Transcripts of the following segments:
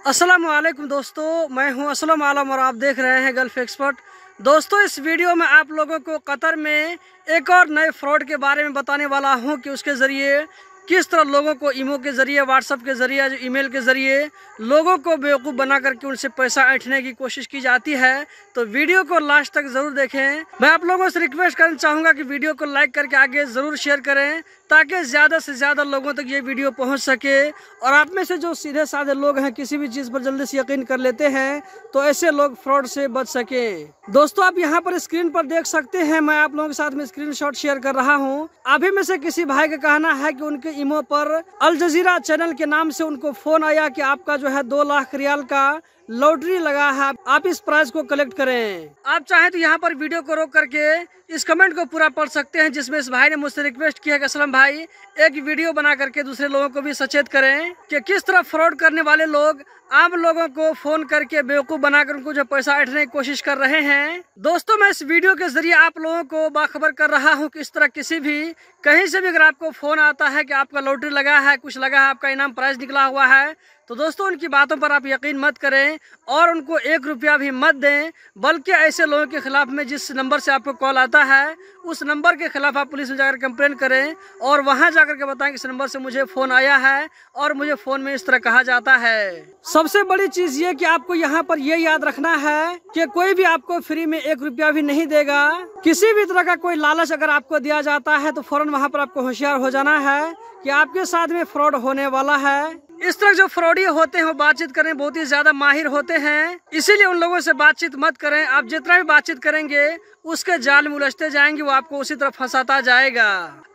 अस्सलाम वालेकुम दोस्तों, मैं हूं असलम आलम और आप देख रहे हैं गल्फ एक्सपर्ट। दोस्तों, इस वीडियो में आप लोगों को कतर में एक और नए फ्रॉड के बारे में बताने वाला हूं कि उसके ज़रिए किस तरह लोगों को ईमो के ज़रिए, व्हाट्सएप के ज़रिए, ईमेल के ज़रिए लोगों को बेवकूफ़ बना करके उनसे पैसा ऐंठने की कोशिश की जाती है। तो वीडियो को लास्ट तक ज़रूर देखें। मैं आप लोगों से रिक्वेस्ट करना चाहूँगा कि वीडियो को लाइक करके आगे ज़रूर शेयर करें ताकि ज़्यादा से ज़्यादा लोगों तक ये वीडियो पहुँच सके। और आप में से जो सीधे साधे लोग हैं, किसी भी चीज़ पर जल्दी से यकीन कर लेते हैं, तो ऐसे लोग फ्रॉड से बच सके। दोस्तों, आप यहाँ पर स्क्रीन पर देख सकते हैं, मैं आप लोगों के साथ में स्क्रीनशॉट शेयर कर रहा हूँ। अभी में से किसी भाई का कहना है कि उनके ईमो पर अल जजीरा चैनल के नाम से उनको फोन आया कि आपका जो है 2 लाख रियाल का लॉटरी लगा है, आप इस प्राइज को कलेक्ट करें। आप चाहें तो यहाँ पर वीडियो को रोक करके इस कमेंट को पूरा पढ़ सकते हैं, जिसमें इस भाई ने मुझसे रिक्वेस्ट किया कि असलम भाई, एक वीडियो बना करके दूसरे लोगों को भी सचेत करें कि किस तरह फ्रॉड करने वाले लोग आम लोगों को फोन करके बेवकूफ़ बनाकर उनको जो पैसा ऐंठने की कोशिश कर रहे हैं। दोस्तों, मैं इस वीडियो के जरिए आप लोगों को बाखबर कर रहा हूँ कि इस तरह किसी भी कहीं से भी अगर आपको फोन आता है कि आपका लॉटरी लगा है, कुछ लगा है, आपका इनाम प्राइज निकला हुआ है, तो दोस्तों उनकी बातों पर आप यकीन मत करें और उनको 1 रुपया भी मत दें। बल्कि ऐसे लोगों के खिलाफ में जिस नंबर से आपको कॉल आता है, उस नंबर के खिलाफ आप पुलिस में जाकर कंप्लेन करें और वहां जाकर के बताएं कि इस नंबर से मुझे फ़ोन आया है और मुझे फ़ोन में इस तरह कहा जाता है। सबसे बड़ी चीज़ ये कि आपको यहाँ पर ये याद रखना है कि कोई भी आपको फ्री में 1 रुपया भी नहीं देगा। किसी भी तरह का कोई लालच अगर आपको दिया जाता है तो फौरन वहाँ पर आपको होशियार हो जाना है कि आपके साथ में फ्रॉड होने वाला है। इस तरह जो फ्रॉडी होते हैं वो बातचीत करने बहुत ही ज्यादा माहिर होते हैं, इसीलिए उन लोगों से बातचीत मत करें। आप जितना भी बातचीत करेंगे उसके जाल में उलझते जाएंगे, वो आपको उसी तरह फंसाता जाएगा।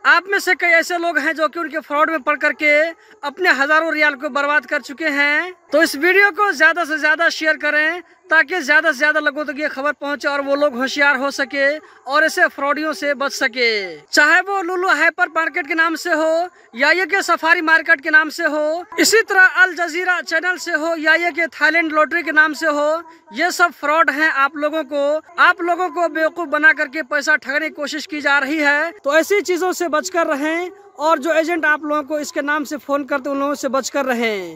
आप में से कई ऐसे लोग हैं जो कि उनके फ्रॉड में पड़ करके अपने हजारों रियाल को बर्बाद कर चुके हैं। तो इस वीडियो को ज्यादा से ज्यादा शेयर करें ताकि ज्यादा से ज्यादा लोगों तक ये खबर पहुंचे और वो लोग होशियार हो सके और ऐसे फ्रॉडियों से बच सके। चाहे वो लुलु हाइपर मार्केट के नाम से हो या ये के सफारी मार्केट के नाम से हो, इसी तरह अल जजीरा चैनल से हो या ये के थाईलैंड लॉटरी के नाम से हो, ये सब फ्रॉड हैं। आप लोगों को बेवकूफ बना करके पैसा ठगने की कोशिश की जा रही है। तो ऐसी चीजों से बचकर रहें और जो एजेंट आप लोगों को इसके नाम से फोन करते उन लोगों से बचकर रहें।